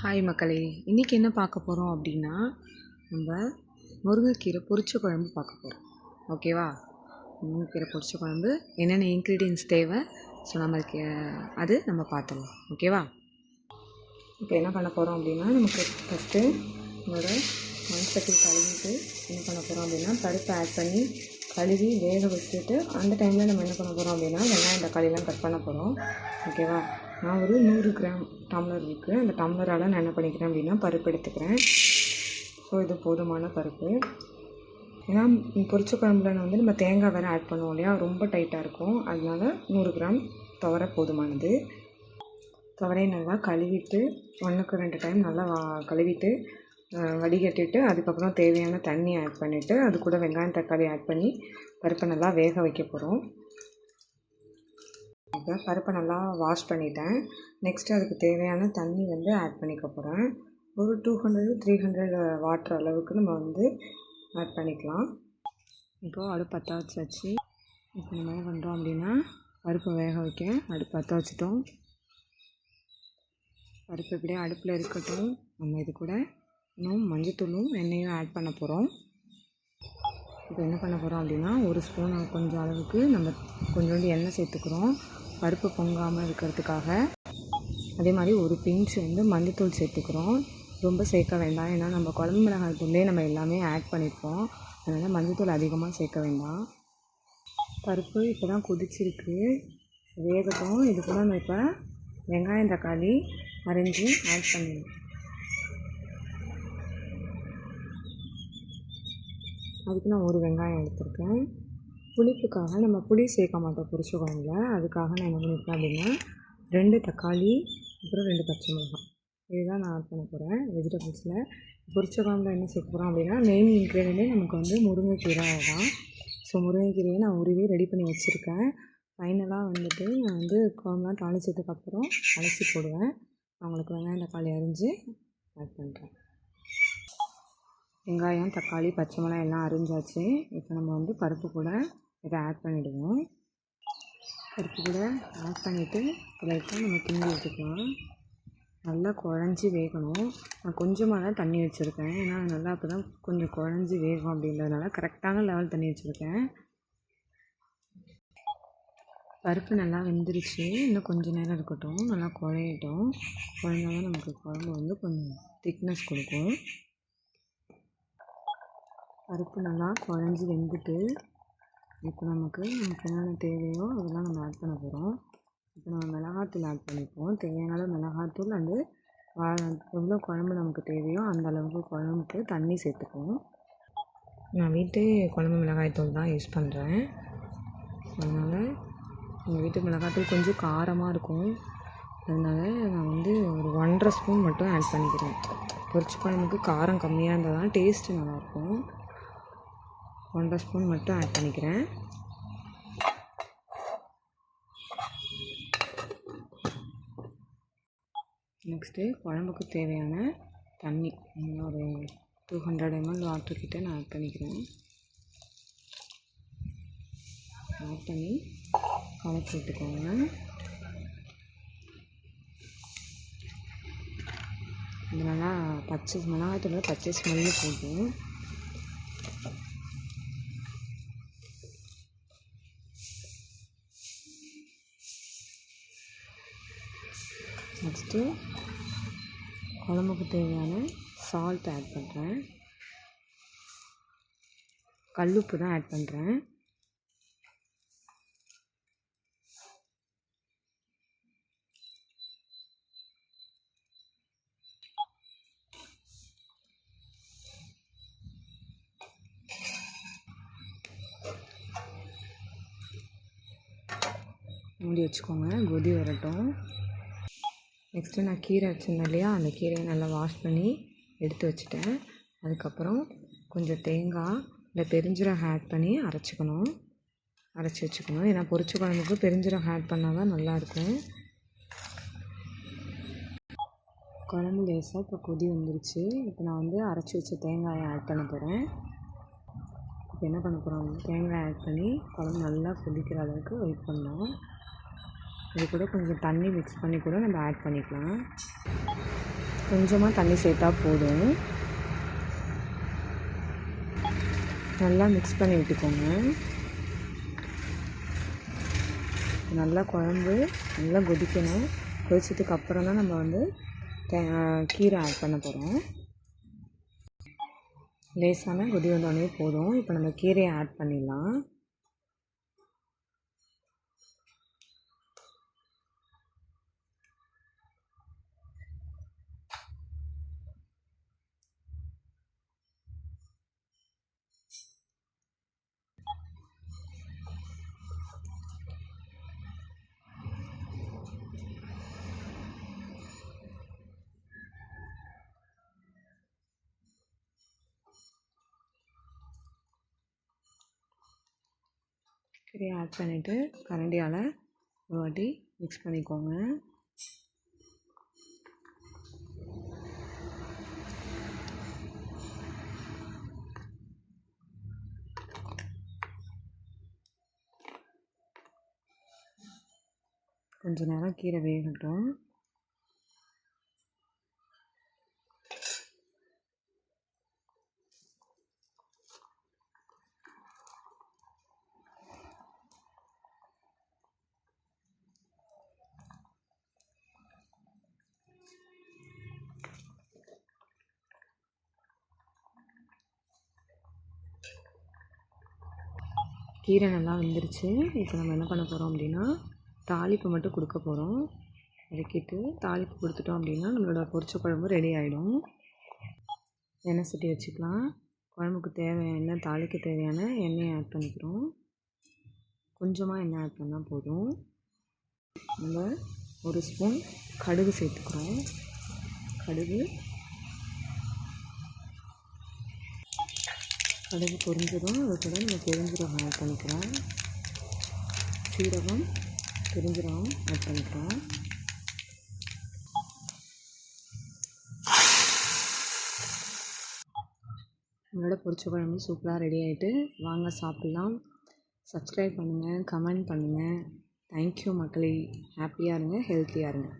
Hi மக்களே, இன்றைக்கி என்ன பார்க்க போகிறோம் அப்படின்னா, நம்ம முருங்கைக்கீரை பொரிச்ச குழம்பு பார்க்க போகிறோம். ஓகேவா? முருங்கைக்கீரை பொரிச்ச குழம்பு என்னென்ன இன்க்ரீடியன்ஸ் தேவை, ஸோ அது நம்ம பார்த்துடலாம். ஓகேவா? இப்போ என்ன பண்ண போகிறோம் அப்படின்னா, நமக்கு ஃபஸ்ட்டு நம்மளோட மண் சட்டி கழுவிட்டு என்ன பண்ண போகிறோம் அப்படின்னா, பருப்பை ஆட் பண்ணி கழுவி வேக வச்சுட்டு அந்த டைமில் நம்ம என்ன பண்ண போகிறோம் அப்படின்னா, வெங்காயம் தக்காளிலாம் கட் பண்ண போகிறோம். ஓகேவா? நான் ஒரு 100 கிராம் டம்ளர் இருக்குது. அந்த டம்ளரால் நான் என்ன பண்ணிக்கிறேன் அப்படின்னா பருப்பு எடுத்துக்கிறேன். ஸோ இது போதுமான பருப்பு. ஏன்னா பொரிச்ச குழம்புல நம்ம தேங்காய் வேறு ஆட் பண்ணுவோம் இல்லையா, ரொம்ப டைட்டாக இருக்கும். அதனால 100 கிராம் துவரை போதுமானது. துவரையை நல்லா கழுவிட்டு 1க்கு 2 டைம் நல்லா கழுவிட்டு வடிகட்டிட்டு அதுக்கப்புறம் தேவையான தண்ணி ஆட் பண்ணிவிட்டு அது கூட வெங்காயம் தக்காளி ஆட் பண்ணி பருப்பை நல்லா வேக வைக்க போகிறோம். பருப்பை நல்லா வாஷ் பண்ணிட்டேன். நெக்ஸ்ட்டு அதுக்கு தேவையான தண்ணி ஆட் பண்ணிக்க போகிறேன். ஒரு 200-300 வாட்டர் அளவுக்கு நம்ம ஆட் பண்ணிக்கலாம். இப்போது அடுப்பு பற்ற வச்சாச்சு. இப்போ நம்ம என்ன பண்ணுறோம் அப்படின்னா, பருப்பை வேக வைக்க அடுப்பு பற்ற வச்சுட்டோம். பருப்பு இப்படியே அடுப்பில் இருக்கட்டும். நம்ம இது கூட இன்னும் மஞ்சத்தூளும் எண்ணெயும் ஆட் பண்ண போகிறோம். இப்போ என்ன பண்ண போகிறோம் அப்படின்னா, ஒரு ஸ்பூன் கொஞ்சம் அளவுக்கு நம்ம கொஞ்சோண்டு எண்ணெய் சேர்த்துக்கிறோம், பருப்பு பொங்காமல் இருக்கிறதுக்காக. அதே மாதிரி ஒரு பிஞ்ச் மஞ்சத்தூள் சேர்த்துக்கிறோம். ரொம்ப சேர்க்க வேண்டாம், ஏன்னா நம்ம குழம்பு மிளகாய் தூள்லேயே நம்ம எல்லாமே ஆட் பண்ணியிருப்போம். அதனால் மஞ்சத்தூள் அதிகமாக சேர்க்க வேண்டாம். பருப்பு இப்போ தான் கொதிச்சிருக்கு, வேகட்டும். இது கூட நம்ம இப்போ வெங்காயம் தக்காளி அரிஞ்சு ஆட் பண்ணிடணும். அதுக்கு நான் ஒரு வெங்காயம் எடுத்திருக்கேன். புளிப்புக்காக நம்ம புளி சேர்க்க மாட்டோம் பொரிச்ச குழம்புல. அதுக்காக நான் என்ன பண்ணியிருக்கேன் அப்படின்னா 2 தக்காளி அப்புறம் 2 பச்சை மிளகாய் இதுதான் நான் ஆட் பண்ண போகிறேன் வெஜிடபிள்ஸில். பொரிச்ச குழம்புல என்ன சேர்க்க போகிறோம் அப்படின்னா, மெயின் இன்க்ரீடியன்ட்டே நமக்கு முருங்கைக்கீரை தான். ஸோ முருங்கைக்கீரையை நான் உருவி ரெடி பண்ணி வச்சுருக்கேன். ஃபைனலாக நான் குழம்புலாம் தாளிச்சதுக்கப்புறம் அலசி போடுவேன். அவங்களுக்கு வெங்காயம் தக்காளி அரிஞ்சு ஆட் பண்ணுறேன். வெங்காயம் தக்காளி பச்சை மிளகாய் எல்லாம் அரிஞ்சாச்சு. இப்போ நம்ம பருப்பு கூட இதை ஆட் பண்ணிவிடுவோம். பருப்பு கூட ஆட் பண்ணிவிட்டு லைட்டாக நம்ம கிண்டி வச்சுக்கலாம். நல்லா குழஞ்சி வேகணும். நான் கொஞ்சமாக தான் தண்ணி வச்சுருக்கேன், ஏன்னா நல்லா அப்போ தான் கொஞ்சம் குழஞ்சி வேகும் அப்படின்றதுனால கரெக்டான லெவல் தண்ணி வச்சுருக்கேன். பருப்பு நல்லா வெந்துருச்சு. இன்னும் கொஞ்சம் நேரம் இருக்கட்டும், நல்லா குழையட்டும். குழஞ்சாலும் நமக்கு குழம்பு கொஞ்சம் திக்னஸ் கொடுக்கும். பருப்பு நல்லா குழஞ்சி வெந்துட்டு இப்போ நமக்கு என்னென்ன தேவையோ அதெல்லாம் நம்ம ஆட் பண்ண போகிறோம். இப்போ நம்ம மிளகாத்தூள் ஆட் பண்ணிப்போம். தேவையான அளவு மிளகாத்தூள் எவ்வளோ குழம்பு நமக்கு தேவையோ அந்த அளவுக்கு குழம்புக்கு தண்ணி சேர்த்துக்குவோம். நான் வீட்டு குழம்பு மிளகாய்த்தூள் தான் யூஸ் பண்ணுறேன். அதனால் எங்கள் வீட்டு மிளகாத்தூள் கொஞ்சம் காரமாக இருக்கும். அதனால் நான் ஒரு 1.5 ஸ்பூன் மட்டும் ஆட் பண்ணிக்கிறேன். பொரிச்ச குழம்புக்கு காரம் கம்மியாக இருந்தால் தான் டேஸ்ட்டு நல்லாயிருக்கும். 1.5 ஸ்பூன் மட்டும் ஆட் பண்ணிக்கிறேன். நெக்ஸ்ட்டு குழம்புக்கு தேவையான தண்ணி ஒரு 200 ml வாட்டர் கிட்ட நான் ஆட் பண்ணிக்கிறேன். ஆட் பண்ணி கலக்கி விட்டுக்கோங்க. இது நல்லா மிளகாத்தூள் பச்சை ஸ்மெல்லு போகும். நெக்ஸ்ட்டு குழம்புக்கு தேவையான சால்ட் ஆட் பண்ணுறேன். கல்லுப்பு தான் ஆட் பண்ணுறேன். மூடி வச்சுக்கோங்க, கொதி வரட்டும். நெக்ஸ்ட்டு நான் கீரை வச்சுருந்தேன் இல்லையா, அந்த கீரையை நல்லா வாஷ் பண்ணி எடுத்து வச்சுட்டேன். அதுக்கப்புறம் கொஞ்சம் தேங்காய் இல்லை பெருஞ்சீரகம் ஆட் பண்ணி அரைச்சி வச்சுக்கணும். ஏன்னா பொரிச்ச குழம்புக்கு பெருஞ்சீரகம் ஆட் பண்ணால் தான் நல்லாயிருக்கும். குழம்பு லேசாக இப்போ கொதி வந்துருச்சு. இப்போ நான் அரைச்சி வச்ச தேங்காயை ஆட் பண்ண போகிறேன். இப்போ என்ன பண்ண போகிறோம், தேங்காய் ஆட் பண்ணி குழம்பு நல்லா கொதிக்கிற அளவுக்கு வெயிட் பண்ணோம். இது கூட கொஞ்சம் தண்ணி மிக்ஸ் பண்ணி கூட நம்ம ஆட் பண்ணிக்கலாம். கொஞ்சமாக தண்ணி சேர்த்தா போதும். நல்லா மிக்ஸ் பண்ணி விட்டுக்கோங்க. நல்லா குழம்பு நல்லா கொதிக்கணும். கொதிச்சதுக்கு அப்புறம் தான் நம்ம வந்து கீரை ஆட் பண்ண போகிறோம். லேசான கொதி வந்தோடனே போதும். இப்போ நம்ம கீரையை ஆட் பண்ணிடலாம். கீரையை ஆட் பண்ணிவிட்டு கரண்டியால் ஒரு வாட்டி மிக்ஸ் பண்ணிக்கோங்க. கொஞ்ச நேரம் கீரை வேகட்டும். கீரை நல்லா வெந்துருச்சு. இப்போ நம்ம என்ன பண்ண போகிறோம் அப்படின்னா தாளிப்பு மட்டும் கொடுக்க போகிறோம். இறக்கிட்டு தாளிப்பு கொடுத்துட்டோம் அப்படின்னா நம்மளோட பொரிச்ச குழம்பு ரெடி ஆகிடும். எண்ணெய் சட்டி வச்சுக்கலாம். குழம்புக்கு தேவையான தாளிக்க தேவையான எண்ணெயை ஆட் பண்ணிக்கிறோம். கொஞ்சமாக எண்ணெய் ஆட் பண்ணால் போதும். நம்ம ஒரு ஸ்பூன் கடுகு சேர்த்துக்கிறோம். கடுகு பொரிஞ்சதும் அது கூட நம்ம பெருஞ்சீரகம் ஆட் பண்ணிக்கிறோம். சீரகம் பெருஞ்சீரகம் ஆட் பண்ணிக்கிறோம். நம்மளோட பொரிச்ச குழம்பு சூப்பராக ரெடி ஆகிட்டு வாங்க சாப்பிட்லாம். சப்ஸ்கிரைப் பண்ணுங்கள், கமெண்ட் பண்ணுங்கள். தேங்க்யூ மக்களே. ஹாப்பியாக இருங்க, ஹெல்த்தியாக இருங்க.